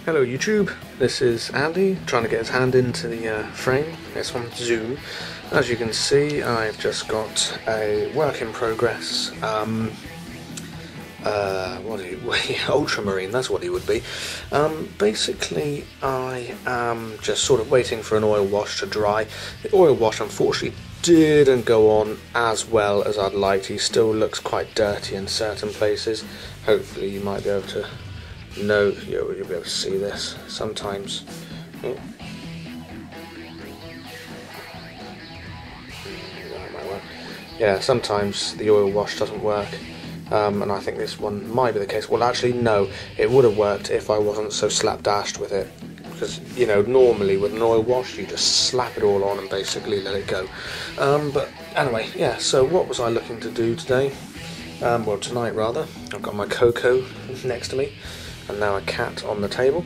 Hello YouTube, this is Andy trying to get his hand into the frame. It's on Zoom. As you can see, I've just got a work in progress, ultramarine, that's what he would be. Basically, I am just sort of waiting for an oil wash to dry. The oil wash unfortunately didn't go on as well as I'd liked. He still looks quite dirty in certain places. Hopefully you might be able to you'll be able to see this sometimes. Oh. That might work. Yeah, sometimes the oil wash doesn't work, and I think this one might be the case. Well, actually, no, it would have worked if I wasn't so slapdashed with it. Because, you know, normally with an oil wash, you just slap it all on and basically let it go. But anyway, yeah, so what was I looking to do today? Well, tonight rather. I've got my Coco next to me, and now a cat on the table.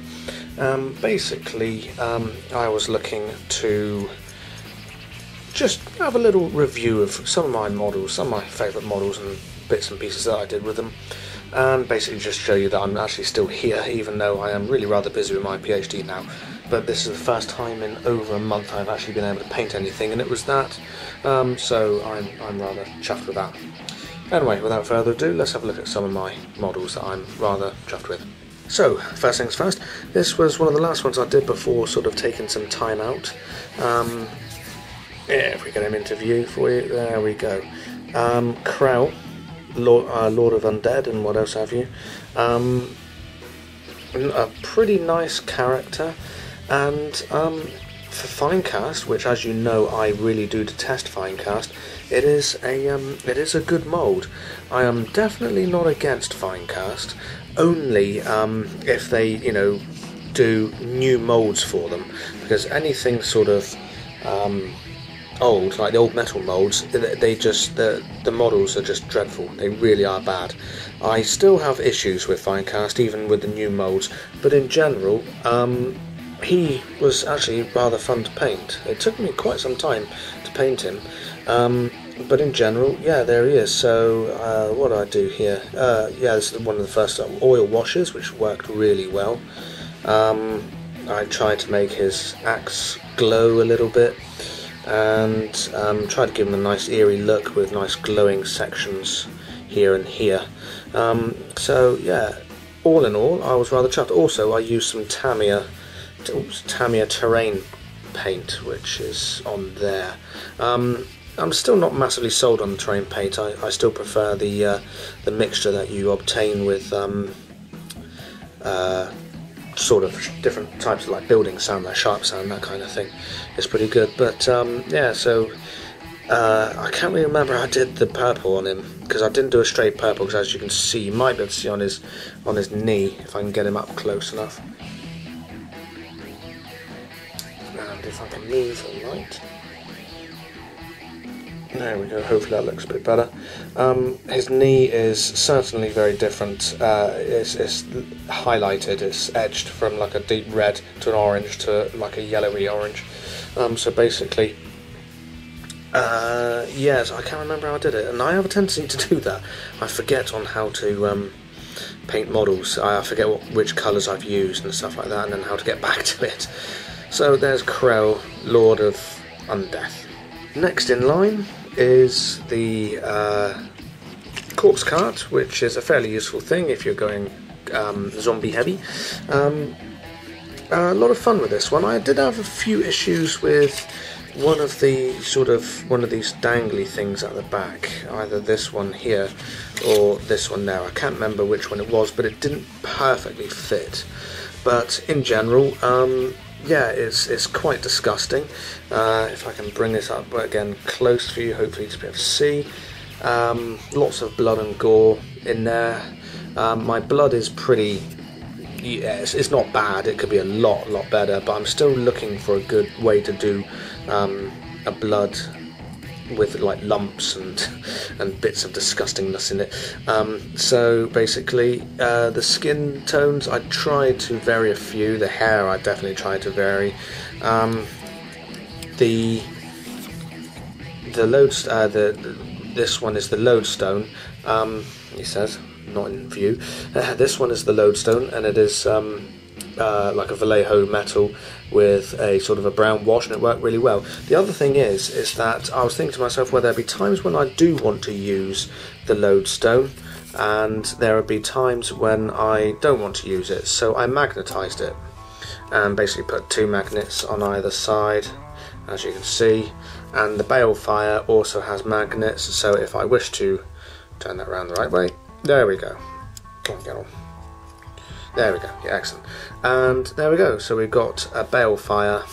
Basically, I was looking to just have a little review of some of my models, some of my favourite models and bits and pieces that I did with them, and basically just show you that I'm actually still here, even though I am really rather busy with my PhD now. But this is the first time in over a month I've actually been able to paint anything, and it was that, so I'm rather chuffed with that. Anyway, without further ado, let's have a look at some of my models that I'm rather chuffed with. So, first things first, this was one of the last ones I did before sort of taking some time out. Yeah, if we get him into view for you, there we go. Crell, Lord of Undead and what else have you. A pretty nice character, and for Finecast, which as you know I really do detest Finecast, it is a good mould. I am definitely not against Finecast, only if they, you know, do new moulds for them, because anything sort of old, like the old metal moulds, they just, the models are just dreadful. They really are bad. I still have issues with Finecast, even with the new moulds, but in general, he was actually rather fun to paint. It took me quite some time to paint him, but in general, yeah, there he is. So what do I do here? Yeah, this is one of the first oil washes, which worked really well. I tried to make his axe glow a little bit, and tried to give him a nice eerie look with nice glowing sections here and here. So yeah, all in all, I was rather chuffed. Also, I used some Tamiya terrain paint, which is on there. I'm still not massively sold on the terrain paint. I still prefer the mixture that you obtain with sort of different types of like building sand, like sharp sand, that kind of thing. It's pretty good. But yeah, so I can't really remember how I did the purple on him, because I didn't do a straight purple, because as you can see, you might be able to see on his knee, if I can get him up close enough. And if I can move the light. There we go, hopefully that looks a bit better. His knee is certainly very different. It's highlighted, it's edged from like a deep red to an orange to like a yellowy orange. So basically, yes, I can't remember how I did it, and I have a tendency to do that. I forget on how to paint models. I forget which colours I've used and stuff like that, and then how to get back to it. So there's Crell, Lord of Undeath. Next in line is the corpse cart, which is a fairly useful thing if you're going zombie heavy. A lot of fun with this one. I did have a few issues with one of these dangly things at the back, either this one here or this one there. I can't remember which one it was, but it didn't perfectly fit. But in general, yeah, it's quite disgusting. If I can bring this up again close for you, hopefully to be able to see. Lots of blood and gore in there. My blood is pretty, yeah, it's not bad. It could be a lot better, but I'm still looking for a good way to do a blood with like lumps and bits of disgustingness in it. So basically, the skin tones, I tried to vary a few. The hair, I definitely tried to vary. This one is the lodestone. He says, not in view. This one is the lodestone, and it is like a Vallejo metal with a sort of a brown wash, and it worked really well. The other thing is that I was thinking to myself, well, there'll be times when I do want to use the lodestone, and there will be times when I don't want to use it, so I magnetised it and basically put 2 magnets on either side, as you can see, and the bale fire also has magnets, so if I wish to turn that around the right way, there we go. Come on, get on. There we go, yeah, excellent. And there we go, so we've got a bale fire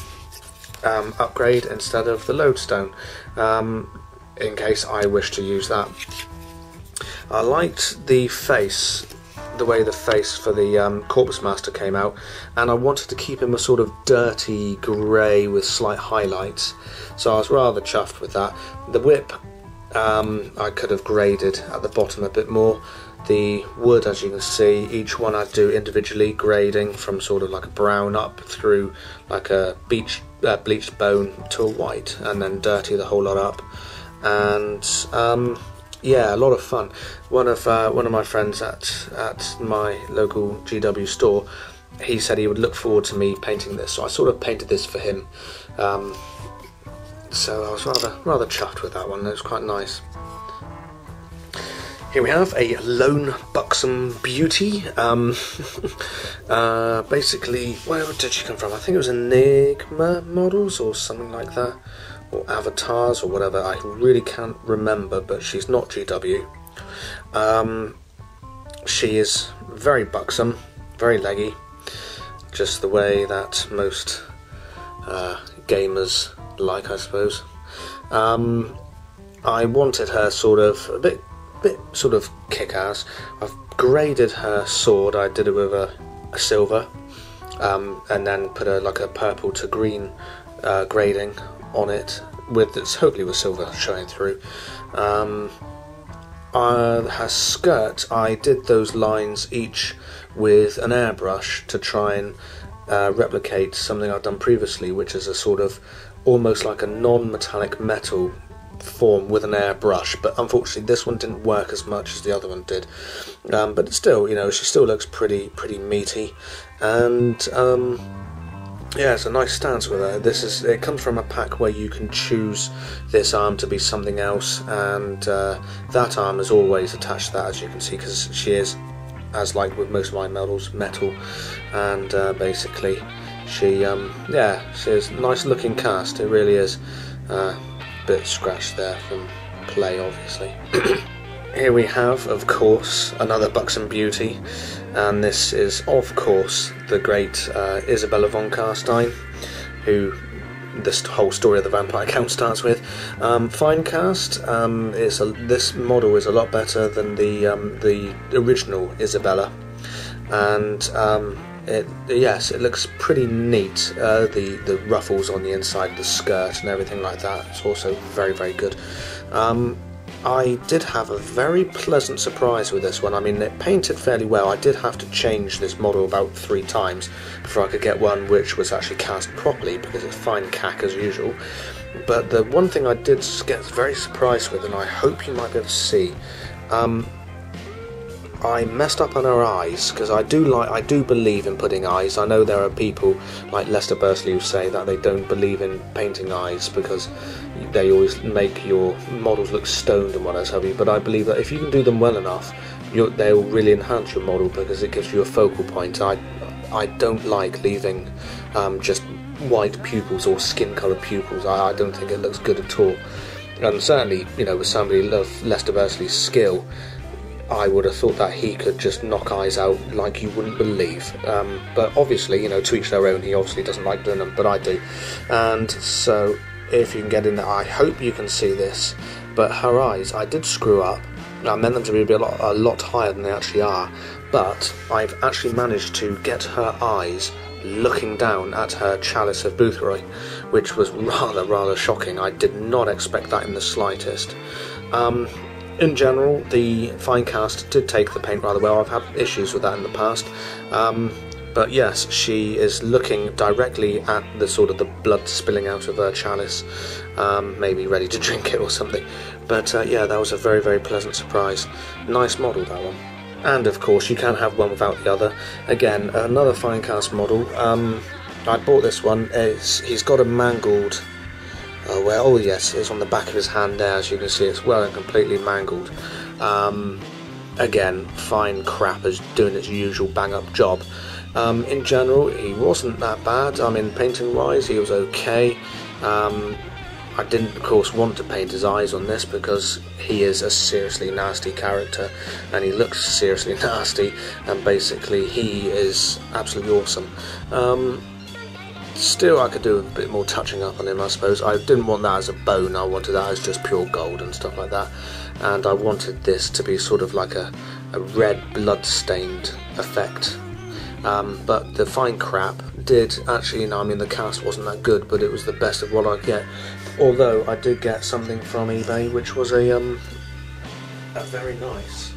upgrade instead of the lodestone, in case I wish to use that. I liked the face, the way the face for the Corpus Master came out, and I wanted to keep him a sort of dirty grey with slight highlights, so I was rather chuffed with that. The whip I could have graded at the bottom a bit more. The wood, as you can see, each one I do individually, grading from sort of like a brown up through like a bleached bone to a white, and then dirty the whole lot up. And yeah, a lot of fun. One of my friends at my local GW store, he said he would look forward to me painting this, so I sort of painted this for him. So I was rather chuffed with that one. It was quite nice. Here we have a lone buxom beauty. Basically, where did she come from? I think it was Enigma Models or something like that, or Avatars or whatever. I really can't remember, but she's not GW. She is very buxom, very leggy, just the way that most gamers like, I suppose. I wanted her sort of a bit sort of kick-ass. I've graded her sword. I did it with a silver, and then put like a purple to green grading on it, with its hopefully with silver showing through. Her skirt, I did those lines each with an airbrush to try and replicate something I've done previously, which is a sort of almost like a non-metallic metal form with an airbrush, but unfortunately this one didn't work as much as the other one did. But still, you know, she still looks pretty meaty, and yeah, it's a nice stance with her. It comes from a pack where you can choose this arm to be something else, and that arm is always attached to that, as you can see, because she is, as like with most of my models, metal, and basically she is a nice looking cast. It really is. Bit scratched there from play, obviously. Here we have, of course, another buxom beauty, and this is, of course, the great Isabella von Carstein, who this whole story of the Vampire Count starts with. Fine cast. This model is a lot better than the original Isabella, and yes, it looks pretty neat. The ruffles on the inside of the skirt and everything like that, it's also very good. I did have a very pleasant surprise with this one. I mean, it painted fairly well. I did have to change this model about 3 times before I could get one which was actually cast properly, because it's fine cack as usual. But the one thing I did get very surprised with, and I hope you might be able to see, I messed up on her eyes, because I do believe in putting eyes. I know there are people like Lester Bursley who say that they don't believe in painting eyes because they always make your models look stoned and what have you, but I believe that if you can do them well enough, they'll really enhance your model, because it gives you a focal point. I don't like leaving just white pupils or skin coloured pupils. I don't think it looks good at all. And certainly, you know, with somebody of Lester Bursley's skill, I would have thought that he could just knock eyes out like you wouldn't believe. But obviously, you know, to each their own. He obviously doesn't like doing them, but I do. And so, if you can get in there, I hope you can see this. But her eyes, I did screw up. I meant them to be a lot higher than they actually are. But I've actually managed to get her eyes looking down at her chalice of Boothroyd, which was rather shocking. I did not expect that in the slightest. In general, the fine cast did take the paint rather well. I've had issues with that in the past, but yes, she is looking directly at the sort of the blood spilling out of her chalice, maybe ready to drink it or something. But yeah, that was a very pleasant surprise. Nice model, that one. and of course you can't have one without the other. Again, another Finecast model. I bought this one. He's got a mangled, oh yes, it's on the back of his hand there, as you can see. It's well and completely mangled. Again, fine crap is doing its usual bang up job. In general, he wasn't that bad. I mean, painting wise, he was okay. I didn't, of course, want to paint his eyes on this because he is a seriously nasty character and he looks seriously nasty, and basically he is absolutely awesome. Still, I could do a bit more touching up on him, I suppose. I didn't want that as a bone, I wanted that as just pure gold and stuff like that. And I wanted this to be sort of like a red blood-stained effect. But the fine crap did actually, you know, I mean, the cast wasn't that good, but it was the best of what I get. Although I did get something from eBay, which was a very nice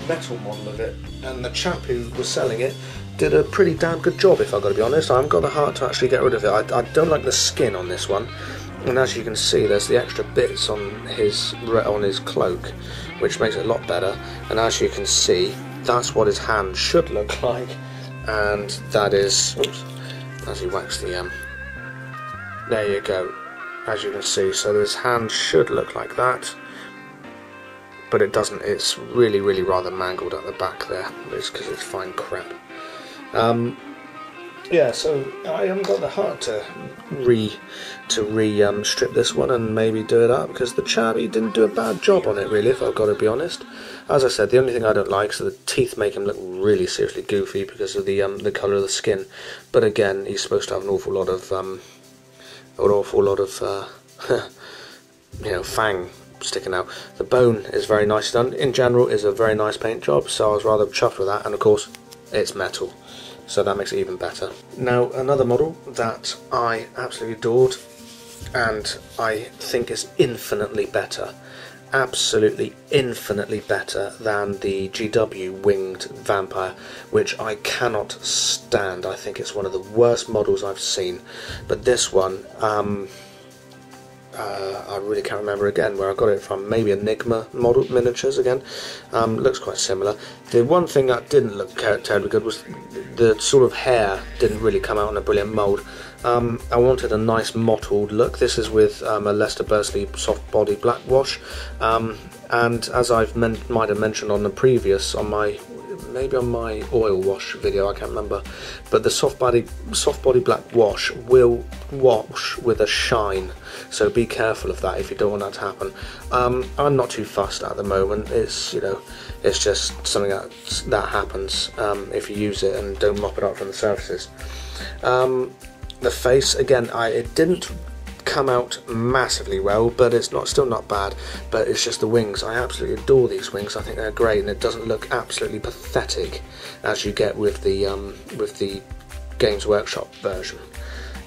metal model of it, and the chap who was selling it did a pretty damn good job, if I've got to be honest. I haven't got the heart to actually get rid of it. I don't like the skin on this one, and as you can see, there's the extra bits on his cloak, which makes it a lot better. And as you can see, that's what his hand should look like, and that is, oops, as he whacks the there you go. As you can see, so his hand should look like that, but it doesn't. It's really rather mangled at the back there. It's because it's fine crap. Yeah, so I haven't got the heart to strip this one and maybe do it up, because the chap, he didn't do a bad job on it really, if I've got to be honest. As I said, the only thing I don't like is the teeth make him look really seriously goofy because of the colour of the skin. But again, he's supposed to have an awful lot of you know, fang sticking out. The bone is very nice done. In general, is a very nice paint job, so I was rather chuffed with that. And of course, it's metal, so that makes it even better. Now, another model that I absolutely adored, and I think is infinitely better, absolutely infinitely better than the GW winged vampire, which I cannot stand. I think it's one of the worst models I've seen. But this one, I really can't remember again where I got it from. Maybe Enigma model miniatures again. Looks quite similar. The one thing that didn't look terribly good was the sort of hair didn't really come out in a brilliant mould. I wanted a nice mottled look. This is with a Lester Bursley soft body black wash, and as I've might have mentioned on the previous, maybe on my oil wash video, I can't remember, but the soft body black wash will wash with a shine, so be careful of that if you don't want that to happen. I'm not too fussed at the moment. It's, you know, it's just something that happens if you use it and don't mop it up from the surfaces. The face, again, it didn't come out massively well, but it's still not bad. But it's just the wings. I absolutely adore these wings. I think they're great, and it doesn't look absolutely pathetic as you get with the Games Workshop version.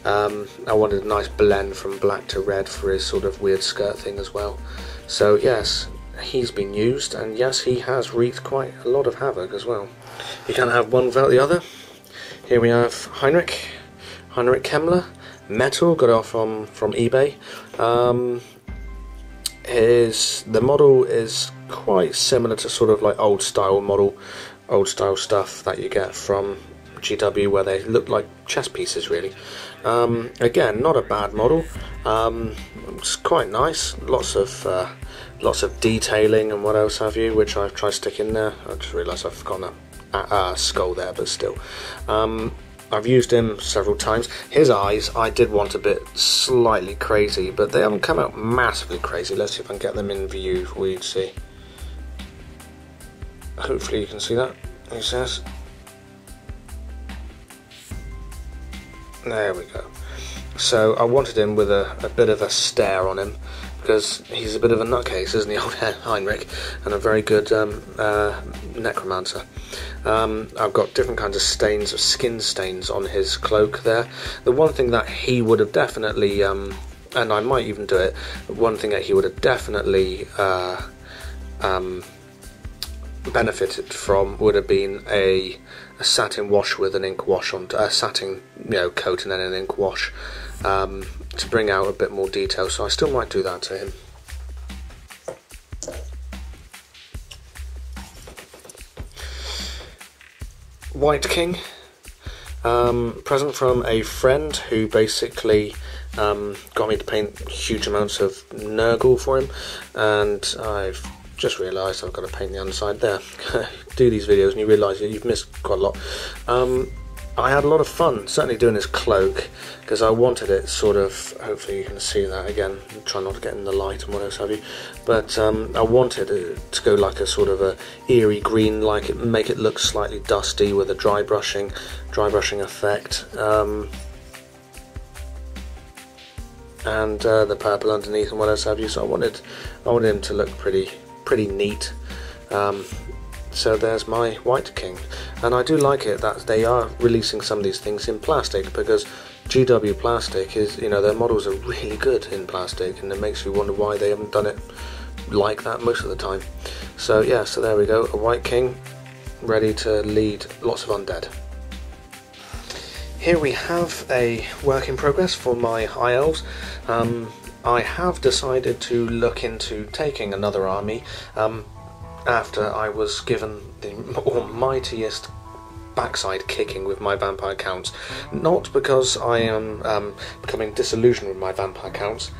I wanted a nice blend from black to red for his sort of weird skirt thing as well. So yes, he's been used, and yes, he has wreaked quite a lot of havoc as well. You can't have one without the other. Here we have Heinrich Kemmler, metal, got it off from eBay. The model is quite similar to sort of like old style stuff that you get from GW, where they look like chess pieces really. Again, not a bad model. It's quite nice. Lots of detailing and what else have you, which I've tried to stick in there. I just realised I've forgotten a skull there, but still. I've used him several times. His eyes, I did want a bit slightly crazy, but they haven't come out massively crazy. Let's see if I can get them in view for you to see. Hopefully you can see that, he says. There we go. So I wanted him with a bit of a stare on him, because he's a bit of a nutcase, isn't he, old Heinrich, and a very good necromancer. I've got different kinds of stains, skin stains on his cloak there. The one thing that he would have definitely, and I might even do it, one thing that he would have definitely benefited from would have been a satin wash with an ink wash on, a satin, you know, coat and then an ink wash, to bring out a bit more detail. So I still might do that to him. Wight King. Present from a friend who basically got me to paint huge amounts of Yiourgh for him, and I've just realised I've got to paint the underside there. Do these videos and you realise that you've missed quite a lot. I had a lot of fun certainly doing this cloak, because I wanted it sort of, hopefully you can see that again, try not to get in the light and what else have you, but I wanted it to go like a sort of a eerie green, like it, make it look slightly dusty with a dry brushing effect, and the purple underneath and what else have you, so I wanted him to look pretty neat. So there's my Wight King, and I do like it that they are releasing some of these things in plastic, because GW plastic is, you know, their models are really good in plastic, and it makes you wonder why they haven't done it like that most of the time. So yeah, so there we go, a Wight King ready to lead lots of undead. Here we have a work in progress for my High Elves. I have decided to look into taking another army after I was given the almightiest backside kicking with my vampire counts. Not because I am becoming disillusioned with my vampire counts,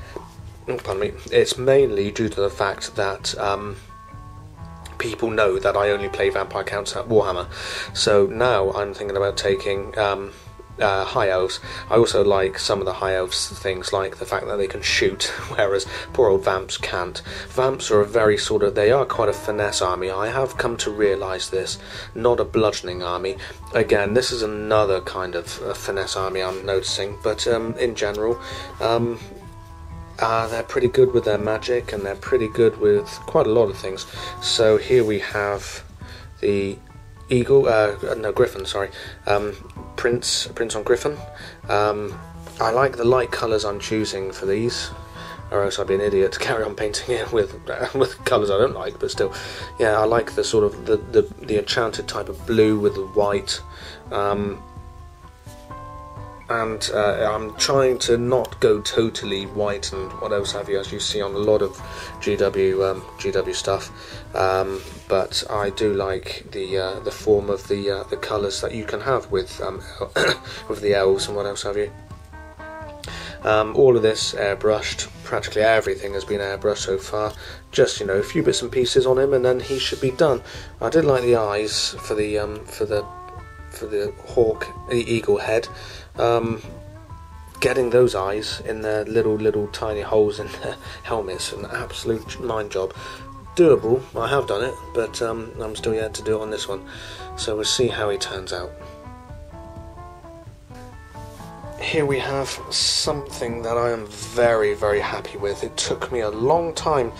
pardon me, it's mainly due to the fact that people know that I only play vampire counts at Warhammer, so now I'm thinking about taking High Elves. I also like some of the High Elves things, like the fact that they can shoot, whereas poor old Vamps can't. Vamps are a very sort of, they are quite a finesse army. I have come to realise this, not a bludgeoning army. Again, this is another kind of finesse army I'm noticing, but in general, they're pretty good with their magic, and they're pretty good with quite a lot of things. So here we have the Griffin, sorry, Prince on Griffin. I like the light colours I'm choosing for these, or else I'd be an idiot to carry on painting it with colours I don't like, but still, yeah, I like the sort of the enchanted type of blue with the white, and I'm trying to not go totally white and what else have you, as you see on a lot of GW stuff, but I do like the form of the colours that you can have with with the elves and what else have you. All of this airbrushed, practically everything has been airbrushed so far, just, you know, a few bits and pieces on him and then he should be done. I did like the eyes for the hawk, the eagle head. Getting those eyes in their little tiny holes in their helmets, an absolute mind job. Doable, I have done it, but I'm still yet to do it on this one, so we'll see how he turns out. Here we have something that I am very, very happy with. It took me a long time,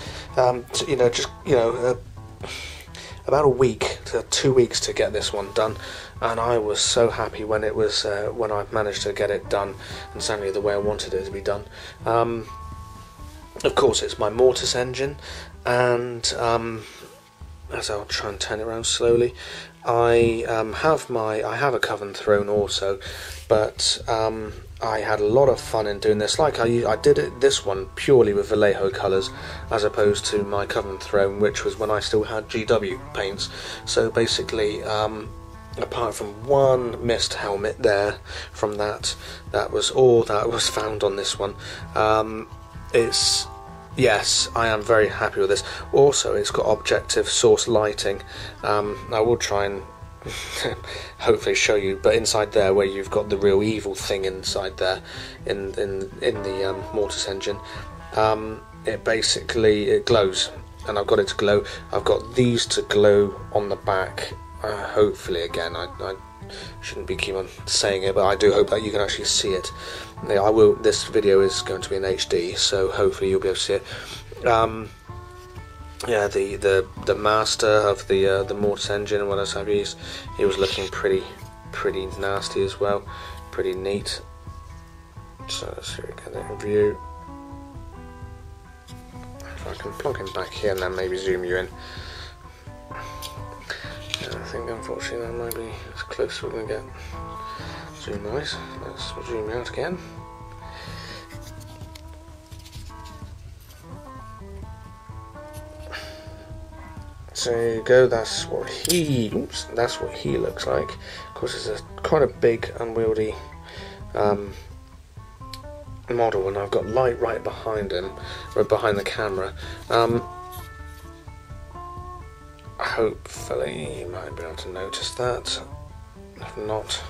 about a week to 2 weeks to get this one done, and I was so happy when it was when I managed to get it done, and certainly the way I wanted it to be done. Of course, it's my Mortis Engine, and as I'll try and turn it around slowly, I have a Coven Throne also, but I had a lot of fun in doing this. Like I did this one purely with Vallejo colours, as opposed to my Coven Throne, which was when I still had GW paints. So basically, apart from one mist helmet there, from that was all that was found on this one. Yes, I am very happy with this. Also, it's got objective source lighting. I will try and hopefully show you, but inside there, where you've got the real evil thing inside there, in the Mortis Engine, it glows, and I've got it to glow. I've got these to glow on the back. Hopefully, again, I shouldn't be keen on saying it, but I do hope that you can actually see it. Yeah, I will. This video is going to be in HD, so hopefully you'll be able to see it. Yeah, the master of the Mortis Engine and what else have you, he was looking pretty nasty as well, pretty neat. So let's see if we get that view. If I can plug him back here and then maybe zoom you in. Yeah, I think unfortunately that might be as close as we're going to get. Zoom nice. Let's zoom out again. So there you go. That's what he looks like. Of course, it's quite a big, unwieldy model, and I've got light right behind him, right behind the camera. Hopefully you might be able to notice that. If not,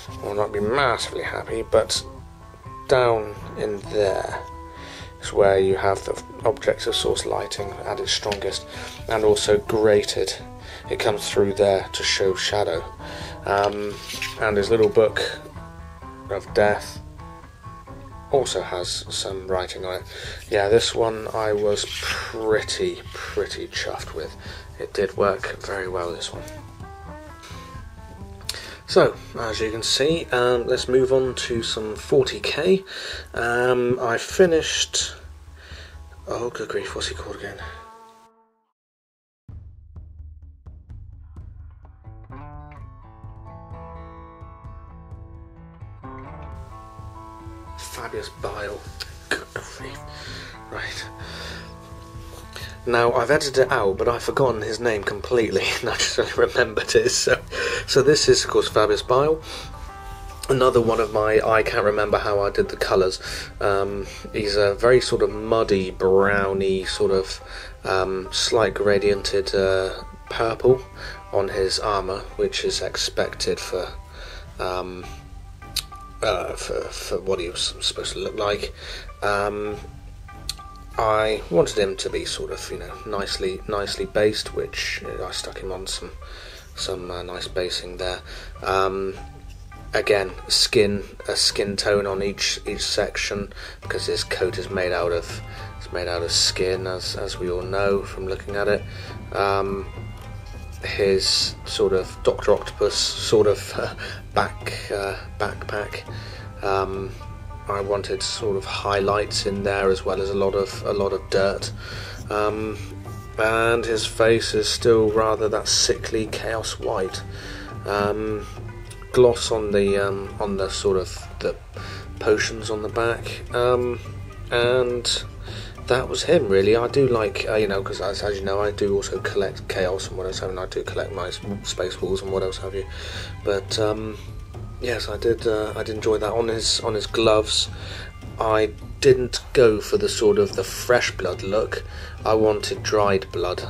I will not be massively happy, but down in there is where you have the objective source lighting at its strongest, and also grated. It comes through there to show shadow. And his little book of death also has some writing on it. Yeah, this one I was pretty chuffed with. It did work very well, this one. So, as you can see, let's move on to some 40k. I finished... Oh, good grief, what's he called again? Fabulous Bile. Good grief. Right. Now, I've edited it out, but I've forgotten his name completely, and I just only remembered it. So this is, of course, Fabulous Bile. Another one of my, I can't remember how I did the colours. He's a very sort of muddy, browny, sort of slight gradiented purple on his armour, which is expected for what he was supposed to look like. I wanted him to be sort of, you know, nicely based, which I stuck him on some nice basing there. Again, a skin tone on each section, because his coat is made out of skin, as we all know from looking at it. His sort of Dr. Octopus sort of backpack. I wanted sort of highlights in there, as well as a lot of dirt, and his face is still rather that sickly chaos white. Gloss on the sort of the potions on the back, and that was him really. I do like you know, because as you know, I do also collect chaos and what else have you. I do collect my space balls and what else have you, but yes, I did enjoy that. On his gloves, I didn't go for the sort of the fresh blood look. I wanted dried blood,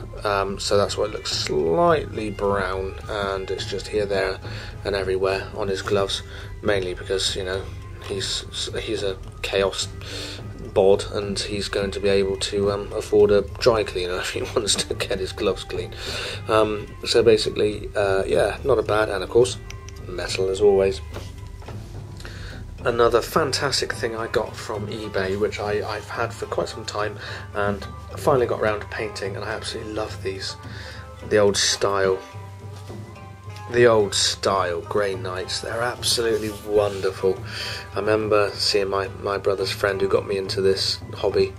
so that's why it looks slightly brown, and it's just here, there, and everywhere on his gloves. Mainly because, you know, he's a chaos bod, and he's going to be able to afford a dry cleaner if he wants to get his gloves clean. So basically, yeah, not a bad, and of course, metal as always. Another fantastic thing I got from eBay, which I've had for quite some time, and I finally got around to painting, and I absolutely love these. The old style Grey Knights. They're absolutely wonderful. I remember seeing my brother's friend who got me into this hobby.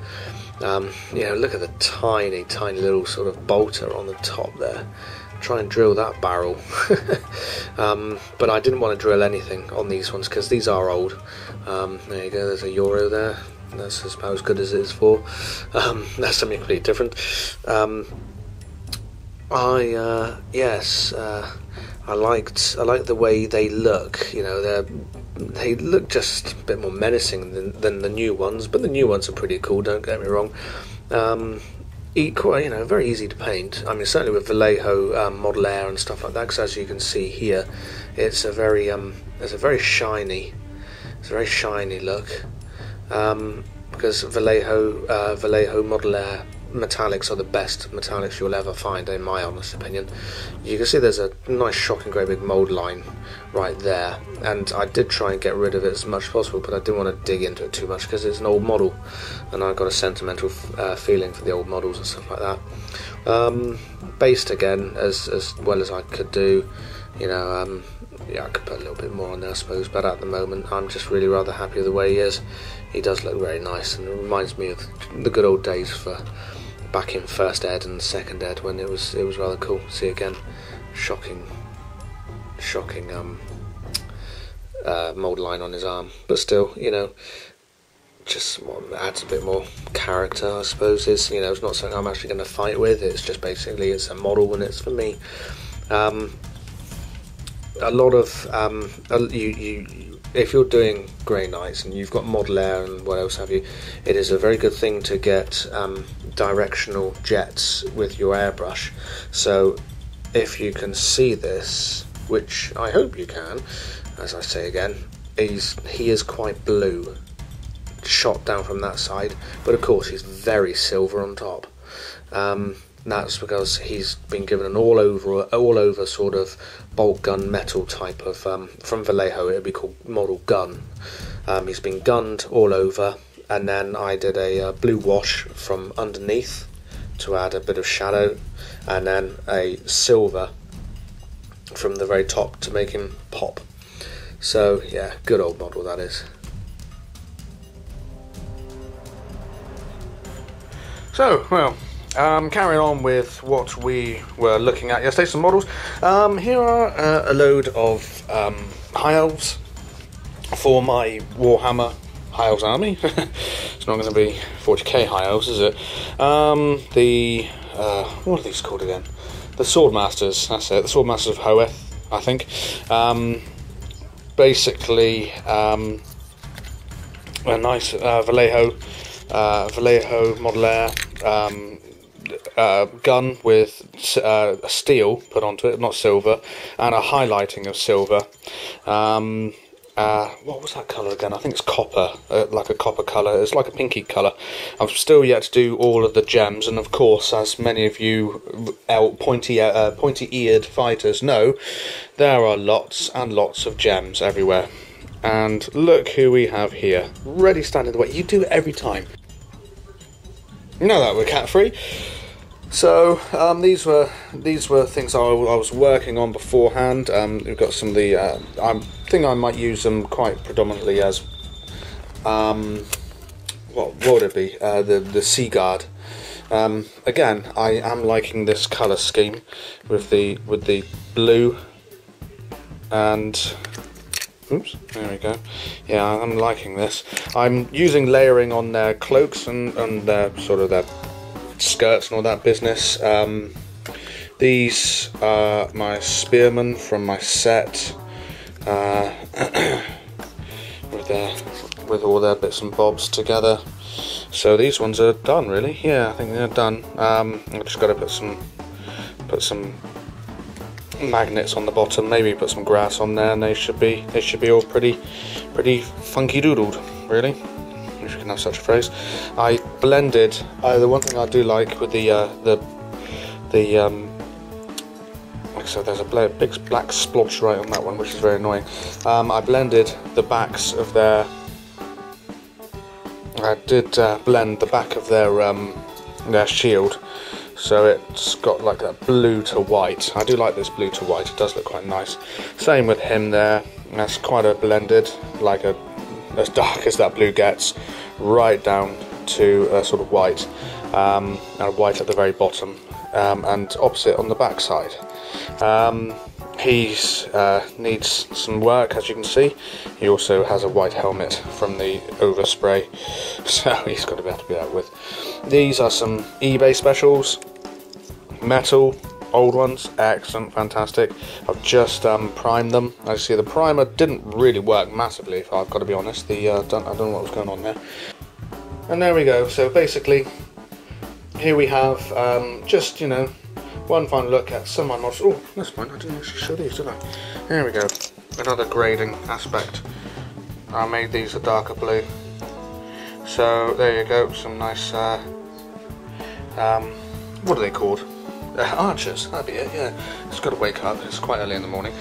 You know, look at the tiny little sort of bolter on the top there. Try and drill that barrel. But I didn't want to drill anything on these ones, because these are old. There you go, there's a Yiourgh there. That's about as good as it is for. That's something completely different. I like the way they look. You know, they look just a bit more menacing than the new ones, but the new ones are pretty cool, don't get me wrong. Equal, you know, very easy to paint. I mean, certainly with Vallejo Model Air and stuff like that, because as you can see here, it's a very shiny look. Because Vallejo Model Air metallics are the best metallics you'll ever find, in my honest opinion. You can see there's a nice shocking great big mould line right there, and I did try and get rid of it as much as possible, but I didn't want to dig into it too much because it's an old model, and I've got a sentimental feeling for the old models and stuff like that. Based again as well as I could do, you know. Yeah, I could put a little bit more on there, I suppose, but at the moment I'm just really rather happy with the way he is. He does look very nice, and it reminds me of the good old days for back in first ed and second ed, when it was rather cool. See, again, shocking mould line on his arm, but still, you know, just adds a bit more character, I suppose. It's, you know, it's not something I'm actually going to fight with. It's just basically, it's a model and it's for me. a lot of if you're doing Grey Knights and you've got Model Air and what else have you, it is a very good thing to get directional jets with your airbrush. So if you can see this, which I hope you can, as I say again, he is quite blue, shot down from that side, but of course he's very silver on top. That's because he's been given an all over sort of bolt gun metal type of from Vallejo. It would be called model gun. He's been gunned all over, and then I did a blue wash from underneath to add a bit of shadow, and then a silver from the very top to make him pop. So yeah, good old model that is. So, well, carrying on with what we were looking at yesterday, some models. Here are a load of High Elves for my Warhammer High Elves army. It's not going to be 40k High Elves, is it? What are these called again? The Swordmasters, that's it, the Swordmasters of Hoeth, I think. Basically, a nice Vallejo Model Air gun with steel put onto it, not silver, and a highlighting of silver. What was that colour again? I think it's copper, like a copper colour. It's like a pinky colour. I've still yet to do all of the gems, and of course, as many of you pointy-eared fighters know, there are lots and lots of gems everywhere. And look who we have here, ready standing the way. You do it every time. You know that we're cat-free. So these were things I was working on beforehand. We've got some of the. I think I might use them quite predominantly as. What would it be? The Sea Guard. Again, I am liking this colour scheme with the blue and. Oops, there we go. Yeah, I'm liking this. I'm using layering on their cloaks and their sort of their skirts and all that business. These are my spearmen from my set, with all their bits and bobs together. So these ones are done, really. Yeah, I think they're done. I've just got to put some magnets on the bottom, maybe put some grass on there, and they should be all pretty funky doodled, really, if you can have such a phrase. I blended the one thing I do like with the like I said, there's a big black splotch right on that one, which is very annoying. I blended the backs of their blend the back of their shield, so it's got like that blue to white. I do like this blue to white, it does look quite nice. Same with him there, that's quite a blended, like as dark as that blue gets, right down to a sort of white, and white at the very bottom, and opposite on the back side. He needs some work, as you can see. He also has a white helmet from the overspray, so he's got to be able to be out with. These are some eBay specials, metal, old ones, excellent, fantastic. I've just primed them. As you see, the primer didn't really work massively, if I've got to be honest. I don't know what was going on there. And there we go. So basically, here we have just, you know, one final look at some of my models. Oh, that's fine, I didn't actually show these, did I? There we go, another grading aspect. I made these a darker blue. So there you go, some nice, what are they called? Archers, that'd be it, yeah. Just got to wake up, it's quite early in the morning.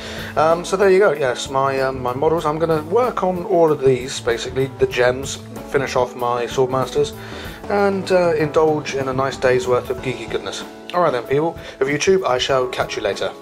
So there you go, yes, my models. I'm going to work on all of these, basically, the gems, finish off my Swordmasters, and indulge in a nice day's worth of geeky goodness. Alright then people, of YouTube, I shall catch you later.